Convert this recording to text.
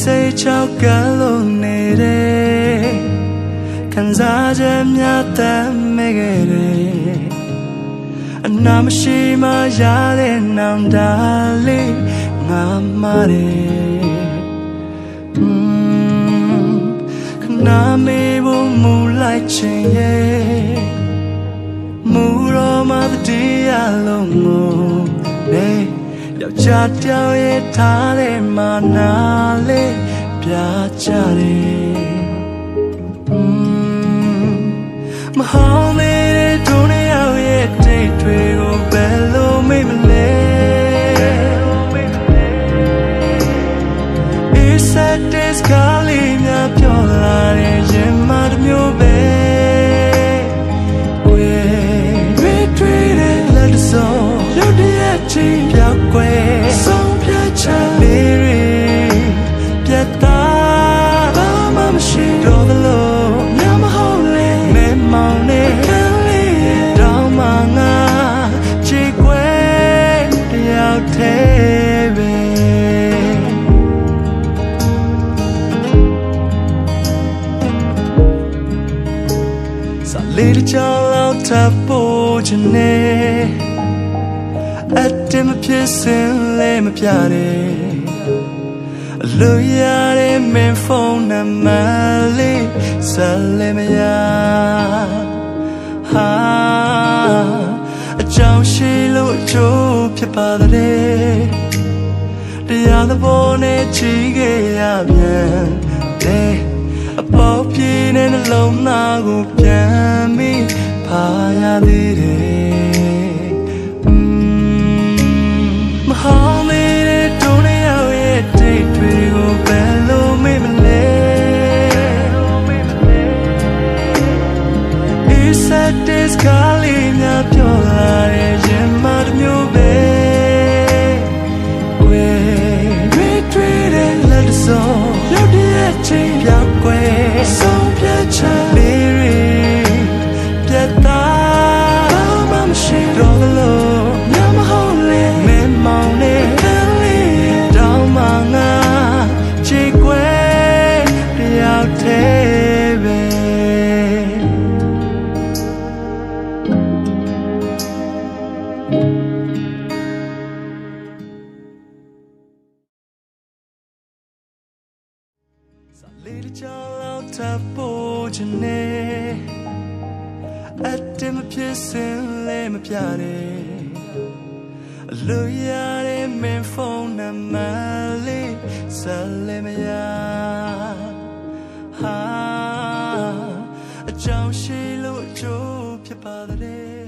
say chao galonere kanzaje myata megere anamashima yale namdali ngamare kaname bo mulai chinye muro maddiya longo neယောက်ျားတယောက်ရဲ့ထားတဲ့မာနာလေးပြချတယ်မဟောင်းလေးဒုနေရောက်ရဲ့တိတ်တွေကိုဘယ်လိုမေ့မလဲ It's sad days ကလေးများပြောလာတဲ့ရင်မတစ်မျိုးပဲတွေ့တဲ့လက်တစောရုပ်တရက်ချင်းပြောက်ွယ်ဆုံးဖြတ်ချက်လေးတွေပြတ်သားဘာမှမရှိတော့သလိုညမဟုတ်လေမဲမောင်နဲ့ခန်းလေးရဲ့တောင်းမှငါချီကွယ်တယောက်တည်းပဲစာလေးတစ်ကြောင်လောက်ထပ်ဖို့ချင်နေအတင်းမဖြစ်စင်လဲမပြတယ်အလိုရတဲ့မင်းဖုန်းနံပါတ်လေးဆက်လည်းမရဟာအကြောင်းရှိလို့အကျိုးဖြစ်ပါတယ်တရားသဘောနဲ့ချီခဲ့ရပြန်တယ်အပေါက်ပြေးတဲ့နှလုံးသားကိုပြန်ပြီးဖာရသေးတယ်မဟောင်းလေးဒုနေရောက်ရဲ့တိတ်တွေကိုဘယ်လိုမေ့မလဲ It's sad days ကလေးများပြောလာတဲ့ရင်မတစ်မျိုးပဲတွေ့တဲ့လက်တစောရုပ်တရက်ချင်းပြောက်ွယ်ဆုံးဖြတ်ချက်လေးတွေပြတ်သားဘာမှမရှိတော့သလိုညမဟုတ်လေမဲမောင်နဲ့ခန်းလေးရဲ့တောင်းမှငါချီကွယ်တယောက်တည်းပဲလေးတစ်ကြောင်လောက်ထပ်ဖို့ချင်နေအတင်းမဖြစ်စင်လဲမပြတယ်အလိုရတဲ့မင်းဖုန်းနံပါတ်လေးဆက်လည်းမရဟာအကြောင်းရှိလို့အကျိုးဖြစ်ပါတယ်